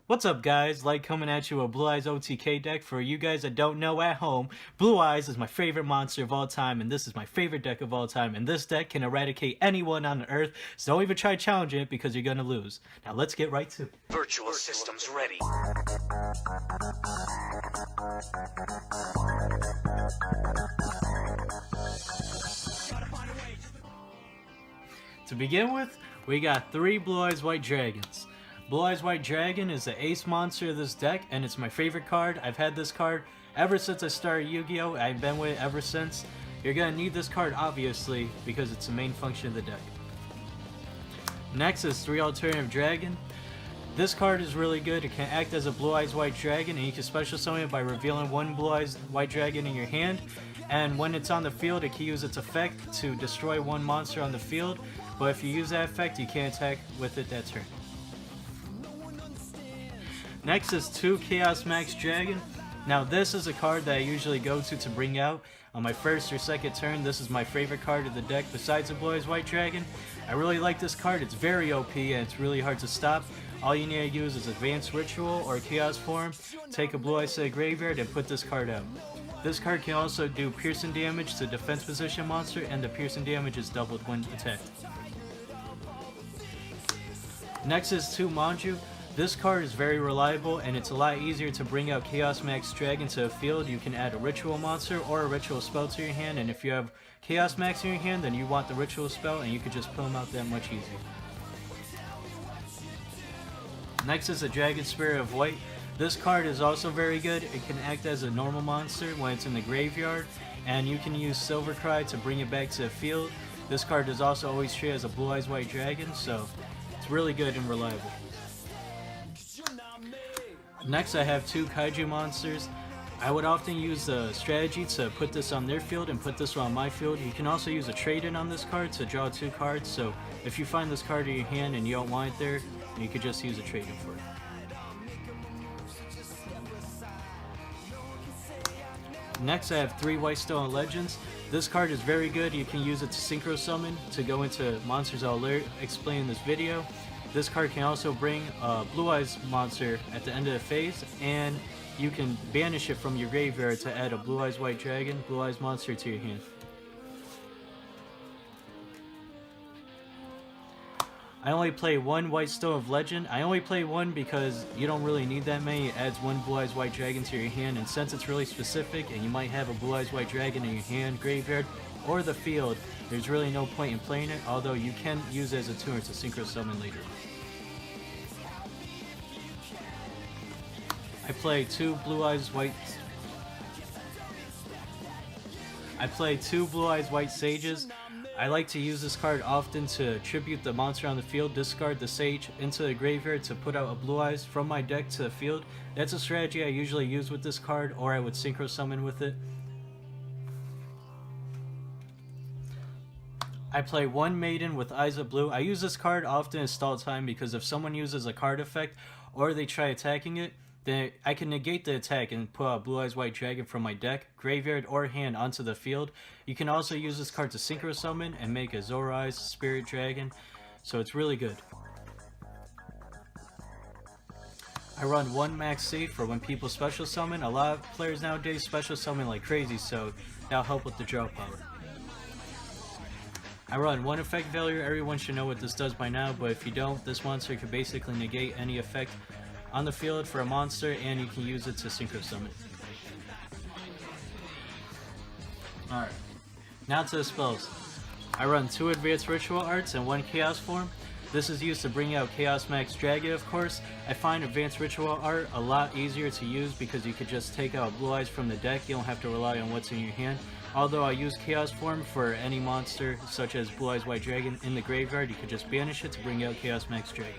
What's up, guys? Like coming at you a Blue Eyes OTK deck. For you guys that don't know at home, Blue Eyes is my favorite monster of all time, and this is my favorite deck of all time, and this deck can eradicate anyone on the earth, so don't even try challenging it because you're gonna lose. Now let's get right to it. Virtual systems ready. To begin with, we got 3 Blue Eyes White Dragons. Blue Eyes White Dragon is the ace monster of this deck, and it's my favorite card. I've had this card ever since I started Yu-Gi-Oh! I've been with it ever since. You're gonna need this card, obviously, because it's the main function of the deck. Next is 3 Alternative Dragon. This card is really good. It can act as a Blue Eyes White Dragon, and you can special summon it by revealing 1 Blue Eyes White Dragon in your hand. And when it's on the field, it can use its effect to destroy 1 monster on the field. But if you use that effect, you can't attack with it that turn. Next is 2 Chaos Max Dragon. Now this is a card that I usually go to bring out on my first or second turn. This is my favorite card of the deck besides the Blue Eyes White Dragon. I really like this card. It's very OP and it's really hard to stop. All you need to use is Advanced Ritual or Chaos Form. Take a Blue Eyes to the graveyard and put this card out. This card can also do piercing damage to defense position monster, and the piercing damage is doubled when attacked. Next is 2 Manju. This card is very reliable, and it's a lot easier to bring out Chaos Max Dragon to the field. You can add a ritual monster or a ritual spell to your hand, and if you have Chaos Max in your hand, then you want the ritual spell, and you can just pull them out that much easier. Next is the Dragon Spirit of White. This card is also very good. It can act as a normal monster when it's in the graveyard, and you can use Silver Cry to bring it back to the field. This card is also always treated as a Blue Eyes White Dragon, so it's really good and reliable. Next, I have 2 Kaiju monsters. I would often use the strategy to put this on their field and put this one on my field. You can also use a trade-in on this card to draw 2 cards, so if you find this card in your hand and you don't want it there, you could just use a trade-in for it. Next, I have 3 White Stone Legends. This card is very good. You can use it to Synchro Summon to go into monsters I'll explain in this video. This card can also bring a Blue Eyes monster at the end of the phase, and you can banish it from your graveyard to add a Blue Eyes White Dragon, Blue Eyes monster to your hand. I only play 1 White Stone of Legend. I only play 1 because you don't really need that many. It adds 1 Blue Eyes White Dragon to your hand, and since it's really specific and you might have a Blue Eyes White Dragon in your hand, graveyard, or the field, there's really no point in playing it, although you can use it as a tuner to Synchro Summon later. I play 2 Blue Eyes White Sages. I like to use this card often to tribute the monster on the field, discard the Sage into the graveyard to put out a Blue Eyes from my deck to the field. That's a strategy I usually use with this card, or I would Synchro Summon with it. I play 1 Maiden with Eyes of Blue. I use this card often as stall time because if someone uses a card effect or they try attacking it, then I can negate the attack and put a Blue Eyes White Dragon from my deck, graveyard, or hand onto the field. You can also use this card to Synchro Summon and make a Zora Eyes Spirit Dragon, so it's really good. I run 1 Max Safe for when people special summon. A lot of players nowadays special summon like crazy, so that'll help with the draw power. I run 1 Effect Failure. Everyone should know what this does by now, but if you don't, this monster can basically negate any effect on the field for a monster, and you can use it to Synchro Summon. Alright, now to the spells. I run 2 Advanced Ritual Arts and 1 Chaos Form. This is used to bring out Chaos Max Dragon, of course. I find Advanced Ritual Art a lot easier to use because you could just take out Blue Eyes from the deck. You don't have to rely on what's in your hand. Although I use Chaos Form for any monster such as Blue Eyes White Dragon in the graveyard, you could just banish it to bring out Chaos Max Dragon.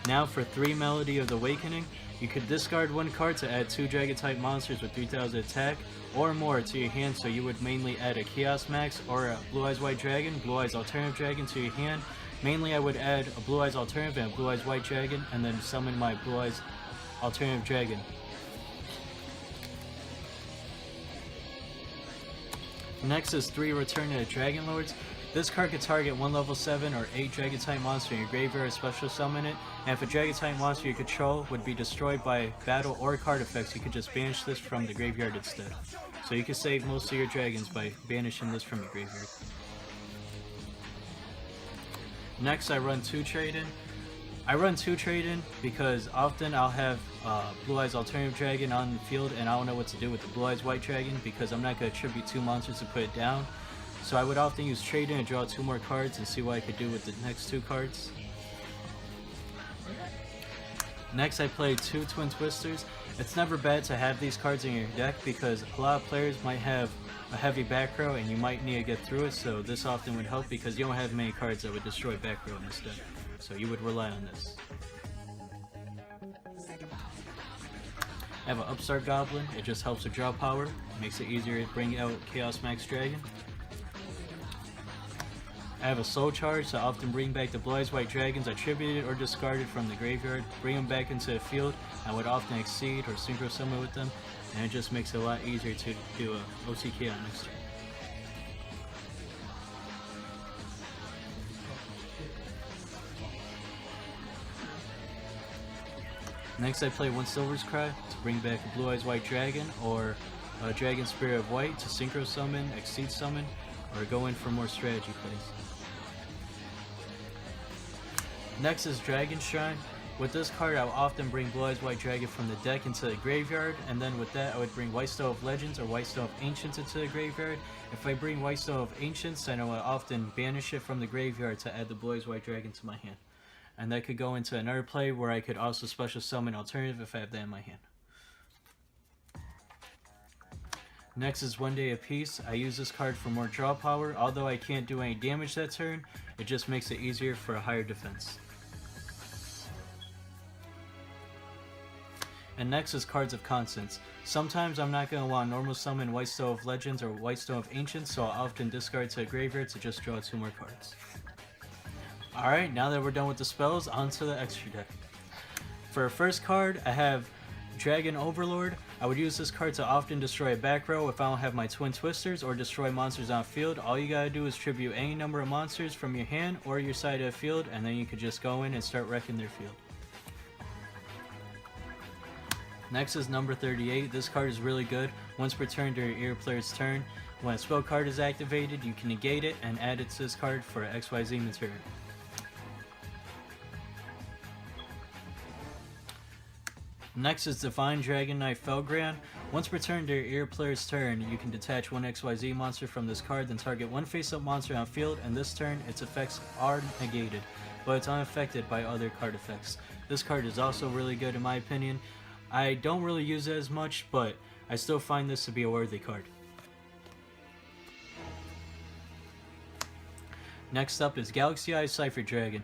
Now for 3 Melody of the Awakening. You could discard 1 card to add 2 Dragon type monsters with 3000 attack or more to your hand, so you would mainly add a Chaos Max or a Blue Eyes White Dragon, Blue Eyes Alternative Dragon to your hand. Mainly I would add a Blue Eyes Alternative and a Blue Eyes White Dragon, and then summon my Blue Eyes Alternative Dragon. Next is 3 Return to the Dragon Lords. This card can target one level 7 or 8 dragon type monster in your graveyard, special summon it, and if a dragon type monster you control would be destroyed by battle or card effects, you could just banish this from the graveyard instead. So you can save most of your dragons by banishing this from your graveyard. Next, I run 2 trade-in. I run 2 trade-in because often I'll have Blue Eyes Alternative Dragon on the field and I don't know what to do with the Blue Eyes White Dragon because I'm not going to attribute 2 monsters to put it down. So I would often use trade-in and draw 2 more cards and see what I could do with the next 2 cards. Next, I play 2 Twin Twisters. It's never bad to have these cards in your deck because a lot of players might have a heavy back row and you might need to get through it, so this often would help because you don't have many cards that would destroy back row in this deck. So you would rely on this. I have an Upstart Goblin. It just helps with draw power. Makes it easier to bring out Chaos Max Dragon. I have a Soul Charge to often bring back the Blue Eyes White Dragons attributed or discarded from the graveyard, bring them back into the field. I would often Exceed or Synchro Summon with them, and it just makes it a lot easier to do a OTK on next turn. Next, I play 1 Silver's Cry to bring back a Blue Eyes White Dragon or a Dragon Spirit of White to Synchro Summon, Exceed Summon, or go in for more strategy plays. Next is Dragon Shrine. With this card, I will often bring Blue Eyes White Dragon from the deck into the graveyard, and then with that, I would bring White Stone of Legends or White Stone of Ancients into the graveyard. If I bring White Stone of Ancients, then I will often banish it from the graveyard to add the Blue Eyes White Dragon to my hand. And that could go into another play where I could also special summon Alternative if I have that in my hand. Next is One Day of Peace. I use this card for more draw power. Although I can't do any damage that turn, it just makes it easier for a higher defense. And next is Cards of Constants. Sometimes I'm not going to want to normal summon White Stone of Legends or White Stone of Ancients, so I'll often discard to a graveyard to just draw 2 more cards. Alright, now that we're done with the spells, on to the extra deck. For our first card, I have Dragon Overlord. I would use this card to often destroy a back row if I don't have my Twin Twisters or destroy monsters on field. All you gotta do is tribute any number of monsters from your hand or your side of the field, and then you could just go in and start wrecking their field. Next is number 38. This card is really good. Once per turn during your player's turn, when a spell card is activated, you can negate it and add it to this card for XYZ material. Next is Divine Dragon Knight Felgrand. Once per turn during your player's turn, you can detach 1 XYZ monster from this card, then target 1 face-up monster on field, and this turn its effects are negated, but it's unaffected by other card effects. This card is also really good in my opinion. I don't really use it as much, but I still find this to be a worthy card. Next up is Galaxy Eye Cypher Dragon.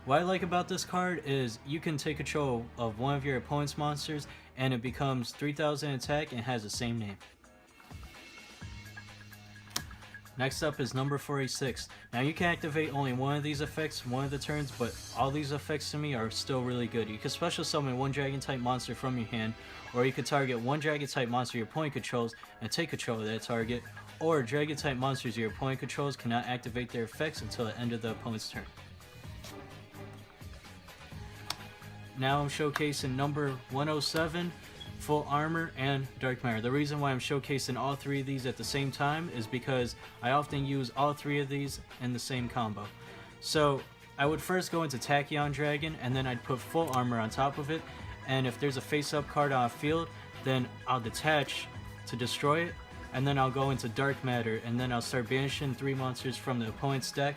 What I like about this card is you can take control of one of your opponent's monsters and it becomes 3000 attack and has the same name. Next up is number 46. Now you can activate only one of these effects one of the turns, but all these effects to me are still really good. You can special summon 1 dragon type monster from your hand, or you can target 1 dragon type monster your opponent controls and take control of that target, or dragon type monsters your opponent controls cannot activate their effects until the end of the opponent's turn. Now I'm showcasing number 107, Full Armor, and Dark Matter. The reason why I'm showcasing all 3 of these at the same time is because I often use all 3 of these in the same combo. So I would first go into Tachyon Dragon, and then I'd put Full Armor on top of it, and if there's a face-up card on a field, then I'll detach to destroy it, and then I'll go into Dark Matter, and then I'll start banishing 3 monsters from the opponent's deck,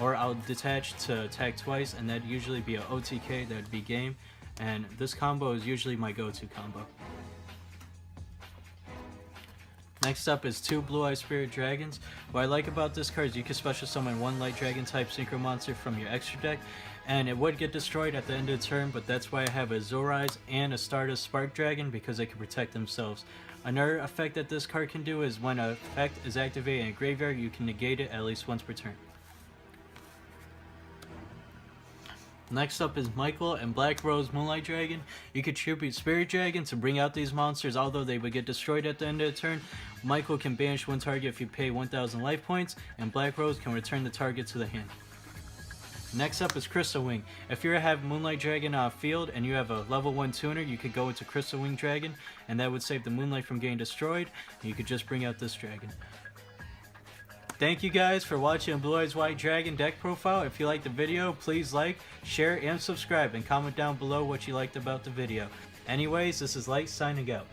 or I'll detach to attack twice, and that'd usually be an OTK, that'd be game, and this combo is usually my go-to combo. Next up is 2 Blue Eye Spirit Dragons. What I like about this card is you can special summon 1 Light Dragon type Synchro monster from your extra deck, and it would get destroyed at the end of the turn, but that's why I have a Zorais and a Stardust Spark Dragon, because they can protect themselves. Another effect that this card can do is when an effect is activated in a graveyard, you can negate it at least once per turn. Next up is Michael and Black Rose Moonlight Dragon. You could tribute Spirit Dragon to bring out these monsters, although they would get destroyed at the end of the turn. Michael can banish one target if you pay 1000 life points, and Black Rose can return the target to the hand. Next up is Crystal Wing. If you have Moonlight Dragon off field and you have a level 1 tuner, you could go into Crystal Wing Dragon, and that would save the Moonlight from getting destroyed, and you could just bring out this dragon. Thank you guys for watching Blue Eyes White Dragon deck profile. If you liked the video, please like, share, and subscribe, and comment down below what you liked about the video. Anyways, this is Light signing out.